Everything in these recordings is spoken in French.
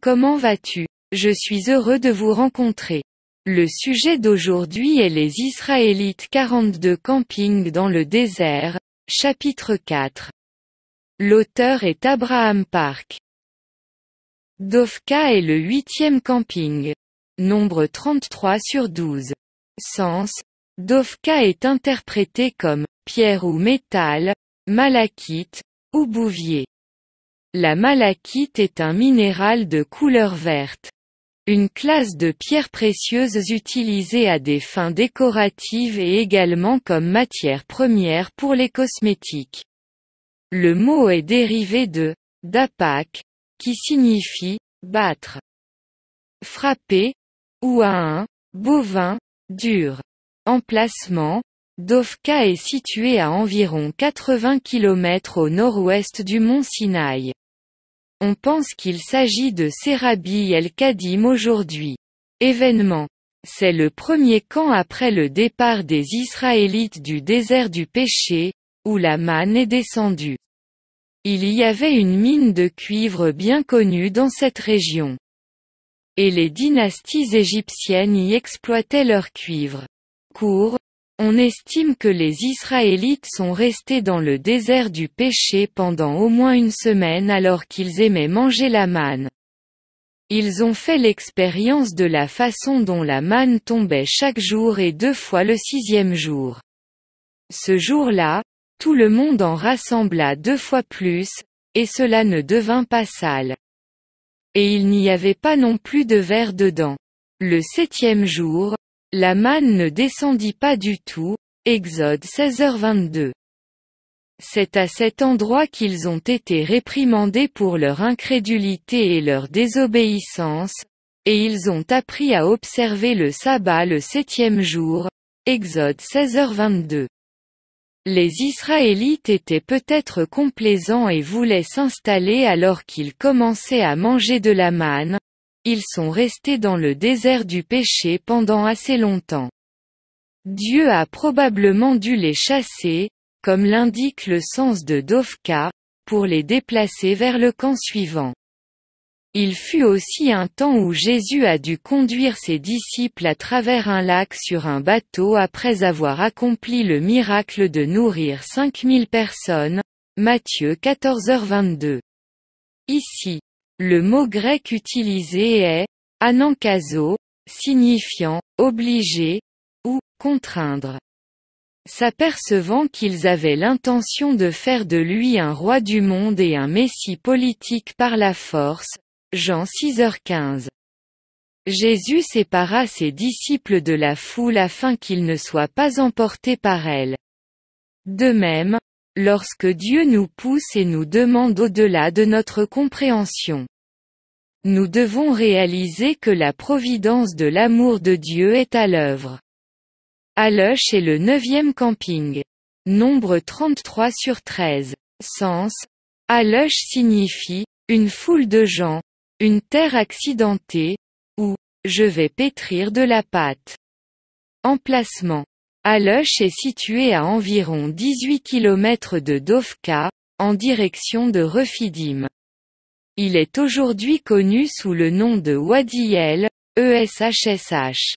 comment vas-tu? Je suis heureux de vous rencontrer. Le sujet d'aujourd'hui est les Israélites 42 camping dans le désert, chapitre 4. L'auteur est Abraham Park. Dovka est le 8e camping. Nombre 33 sur 12. Sens. Dovka est interprété comme pierre ou métal, malachite, ou bouvier. La malachite est un minéral de couleur verte. Une classe de pierres précieuses utilisée à des fins décoratives et également comme matière première pour les cosmétiques. Le mot est dérivé de dapak, qui signifie battre, frapper, ou à un bovin dur. Emplacement. Dovka est situé à environ 80 km au nord-ouest du mont Sinaï. On pense qu'il s'agit de Serabi el-Kadim aujourd'hui. Événement. C'est le premier camp après le départ des Israélites du désert du péché, où la manne est descendue. Il y avait une mine de cuivre bien connue dans cette région. Et les dynasties égyptiennes y exploitaient leur cuivre. On estime que les Israélites sont restés dans le désert du péché pendant au moins une semaine alors qu'ils aimaient manger la manne. Ils ont fait l'expérience de la façon dont la manne tombait chaque jour et 2 fois le 6e jour. Ce jour-là, tout le monde en rassembla 2 fois plus, et cela ne devint pas sale. Et il n'y avait pas non plus de verre dedans. Le 7e jour, la manne ne descendit pas du tout, Exode 16h22. C'est à cet endroit qu'ils ont été réprimandés pour leur incrédulité et leur désobéissance, et ils ont appris à observer le sabbat le 7e jour, Exode 16h22. Les Israélites étaient peut-être complaisants et voulaient s'installer alors qu'ils commençaient à manger de la manne. Ils sont restés dans le désert du péché pendant assez longtemps. Dieu a probablement dû les chasser, comme l'indique le sens de Dovka, pour les déplacer vers le camp suivant. Il fut aussi un temps où Jésus a dû conduire ses disciples à travers un lac sur un bateau après avoir accompli le miracle de nourrir 5000 personnes, Matthieu 14h22. Ici, le mot grec utilisé est « anankazo », signifiant « obliger » ou « contraindre ». S'apercevant qu'ils avaient l'intention de faire de lui un roi du monde et un messie politique par la force, Jean 6h15. Jésus sépara ses disciples de la foule afin qu'ils ne soient pas emportés par elle. De même, lorsque Dieu nous pousse et nous demande au-delà de notre compréhension, nous devons réaliser que la providence de l'amour de Dieu est à l'œuvre. Aloche est le 9e camping. Nombre 33 sur 13. Sens. Aloche signifie « une foule de gens », une terre accidentée, ou « je vais pétrir de la pâte ». Emplacement. Aloche est situé à environ 18 km de Dovka, en direction de Rephidim. Il est aujourd'hui connu sous le nom de Wadi El, ESHSH.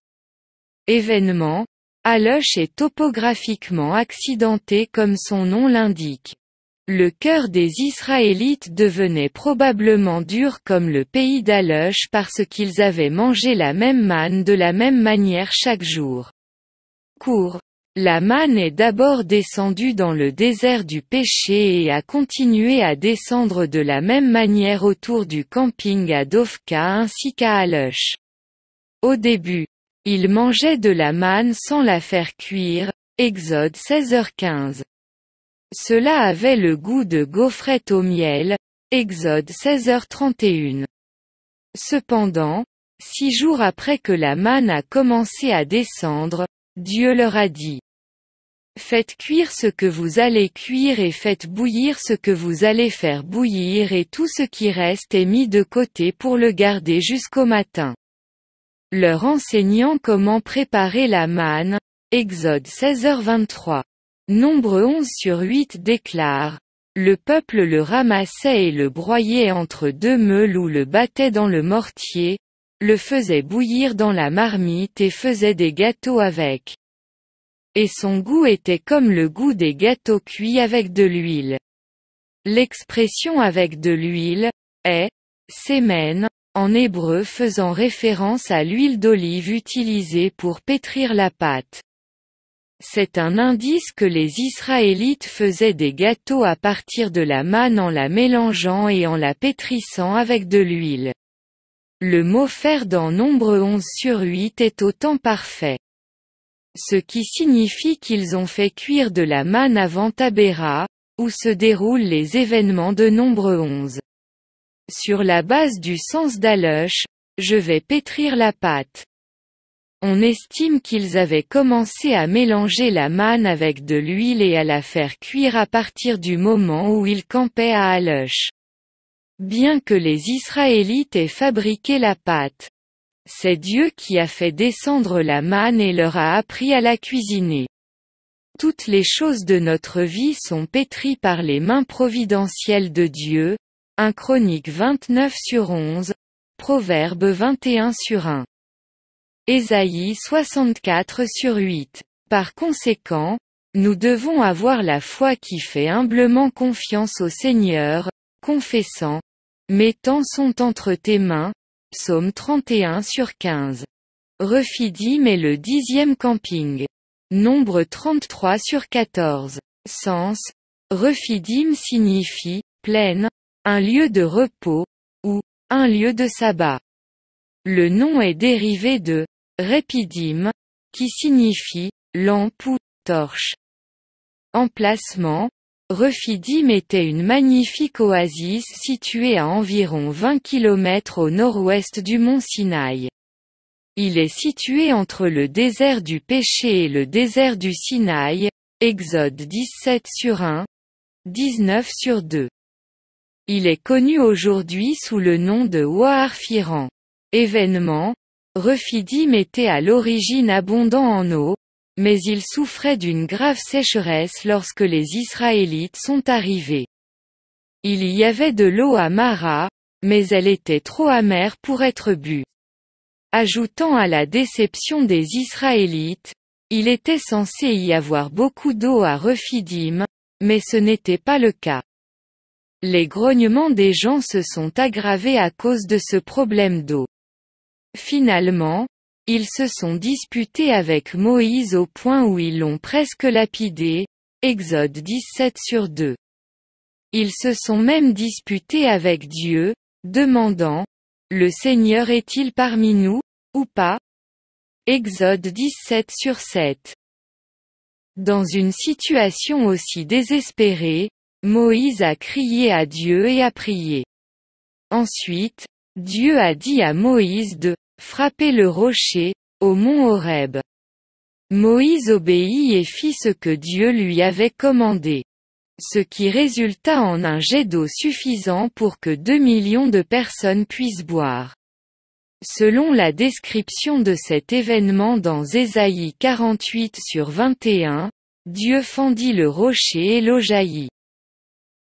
Événement. Aloche est topographiquement accidenté comme son nom l'indique. Le cœur des Israélites devenait probablement dur comme le pays d'Aloche parce qu'ils avaient mangé la même manne de la même manière chaque jour. La manne est d'abord descendue dans le désert du péché et a continué à descendre de la même manière autour du camping à Dovka ainsi qu'à Aloche. Au début, ils mangeaient de la manne sans la faire cuire, Exode 16h15. Cela avait le goût de gaufrettes au miel, Exode 16h31. Cependant, 6 jours après que la manne a commencé à descendre, Dieu leur a dit: faites cuire ce que vous allez cuire et faites bouillir ce que vous allez faire bouillir et tout ce qui reste est mis de côté pour le garder jusqu'au matin. Leur enseignant comment préparer la manne, Exode 16h23. Nombre 11 sur 8 déclare: le peuple le ramassait et le broyait entre deux meules ou le battait dans le mortier, le faisait bouillir dans la marmite et faisait des gâteaux avec. Et son goût était comme le goût des gâteaux cuits avec de l'huile. L'expression avec de l'huile est sémen, en hébreu faisant référence à l'huile d'olive utilisée pour pétrir la pâte. C'est un indice que les Israélites faisaient des gâteaux à partir de la manne en la mélangeant et en la pétrissant avec de l'huile. Le mot faire dans Nombre 11/8 est au temps parfait. Ce qui signifie qu'ils ont fait cuire de la manne avant Tabéra, où se déroulent les événements de Nombre 11. Sur la base du sens d'Alush, je vais pétrir la pâte. On estime qu'ils avaient commencé à mélanger la manne avec de l'huile et à la faire cuire à partir du moment où ils campaient à Alush. Bien que les Israélites aient fabriqué la pâte, c'est Dieu qui a fait descendre la manne et leur a appris à la cuisiner. Toutes les choses de notre vie sont pétries par les mains providentielles de Dieu. 1 Chroniques 29/11, Proverbes 21/1. Ésaïe 64/8. Par conséquent, nous devons avoir la foi qui fait humblement confiance au Seigneur, confessant « Mes temps sont entre tes mains » Psaume 31/15. Rephidim est le 10e camping. Nombre 33/14. Sens. Rephidim signifie « plaine », un lieu de repos, ou « un lieu de sabbat ». Le nom est dérivé de « Repidim », qui signifie « lampe » ou « torche ». Emplacement. Rephidim était une magnifique oasis située à environ 20 km au nord-ouest du mont Sinaï. Il est situé entre le désert du Péché et le désert du Sinaï, Exode 17/1, 19/2. Il est connu aujourd'hui sous le nom de Wahar Firan. Événement. Rephidim était à l'origine abondant en eau, mais il souffrait d'une grave sécheresse lorsque les Israélites sont arrivés. Il y avait de l'eau à Mara, mais elle était trop amère pour être bue. Ajoutant à la déception des Israélites, il était censé y avoir beaucoup d'eau à Rephidim, mais ce n'était pas le cas. Les grognements des gens se sont aggravés à cause de ce problème d'eau. Finalement, ils se sont disputés avec Moïse au point où ils l'ont presque lapidé, Exode 17/2. Ils se sont même disputés avec Dieu, demandant « Le Seigneur est-il parmi nous, ou pas ?» Exode 17/7. Dans une situation aussi désespérée, Moïse a crié à Dieu et a prié. Ensuite, Dieu a dit à Moïse de « frapper le rocher » au mont Horeb. Moïse obéit et fit ce que Dieu lui avait commandé. Ce qui résulta en un jet d'eau suffisant pour que 2 millions de personnes puissent boire. Selon la description de cet événement dans Ésaïe 48/21, Dieu fendit le rocher et l'eau jaillit.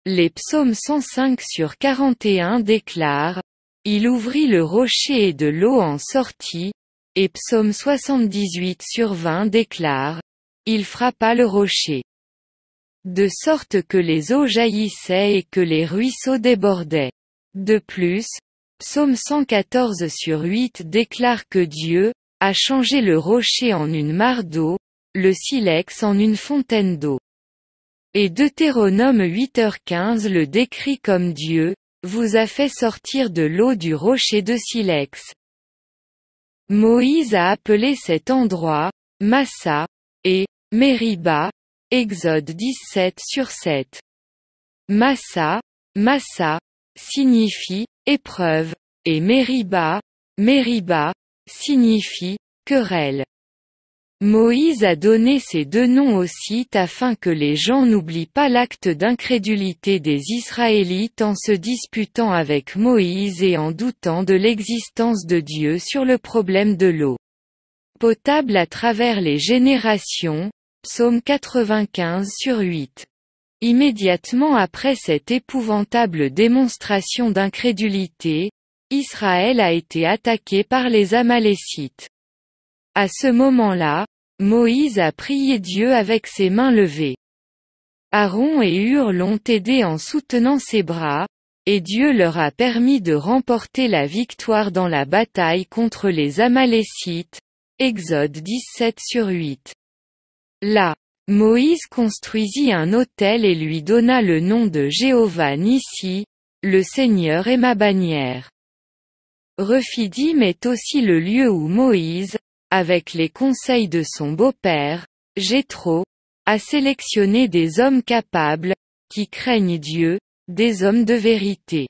Les psaumes 105/41 déclarent « Il ouvrit le rocher et de l'eau en sortit », et psaume 78/20 déclare « Il frappa le rocher ». De sorte que les eaux jaillissaient et que les ruisseaux débordaient. De plus, psaume 114/8 déclare que Dieu a changé le rocher en une mare d'eau, le silex en une fontaine d'eau. Et Deutéronome 8h15 le décrit comme Dieu vous a fait sortir de l'eau du rocher de silex. Moïse a appelé cet endroit Massa et Mériba, Exode 17/7. Massa, Massa, signifie épreuve, et Mériba, Mériba, signifie querelle. Moïse a donné ces deux noms au site afin que les gens n'oublient pas l'acte d'incrédulité des Israélites en se disputant avec Moïse et en doutant de l'existence de Dieu sur le problème de l'eau potable à travers les générations, psaume 95/8. Immédiatement après cette épouvantable démonstration d'incrédulité, Israël a été attaqué par les Amalécites. À ce moment-là, Moïse a prié Dieu avec ses mains levées. Aaron et Hur l'ont aidé en soutenant ses bras, et Dieu leur a permis de remporter la victoire dans la bataille contre les Amalécites. Exode 17/8. Là, Moïse construisit un autel et lui donna le nom de Jéhovah Nissi, le Seigneur est ma bannière. Rephidim est aussi le lieu où Moïse, avec les conseils de son beau-père, Jéthro, a sélectionné des hommes capables, qui craignent Dieu, des hommes de vérité.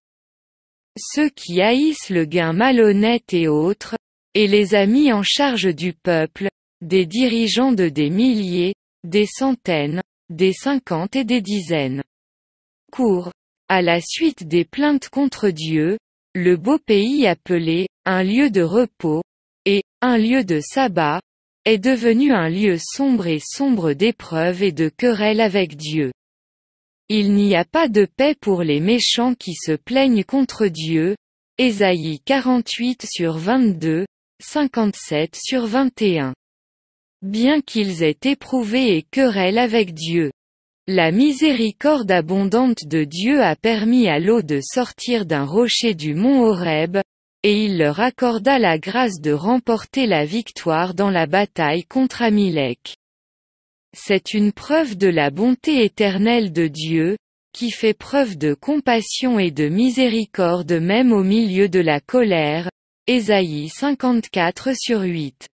Ceux qui haïssent le gain malhonnête et autres, et les a mis en charge du peuple, des dirigeants de des milliers, des centaines, des 50 et des dizaines. Court. À la suite des plaintes contre Dieu, le beau pays appelé « un lieu de repos » et « un lieu de sabbat » est devenu un lieu sombre d'épreuves et de querelles avec Dieu. Il n'y a pas de paix pour les méchants qui se plaignent contre Dieu. Ésaïe 48/22, 57/21. Bien qu'ils aient éprouvé et querelle avec Dieu. La miséricorde abondante de Dieu a permis à l'eau de sortir d'un rocher du mont Horeb, et il leur accorda la grâce de remporter la victoire dans la bataille contre Amilek. C'est une preuve de la bonté éternelle de Dieu, qui fait preuve de compassion et de miséricorde même au milieu de la colère. Ésaïe 54/8.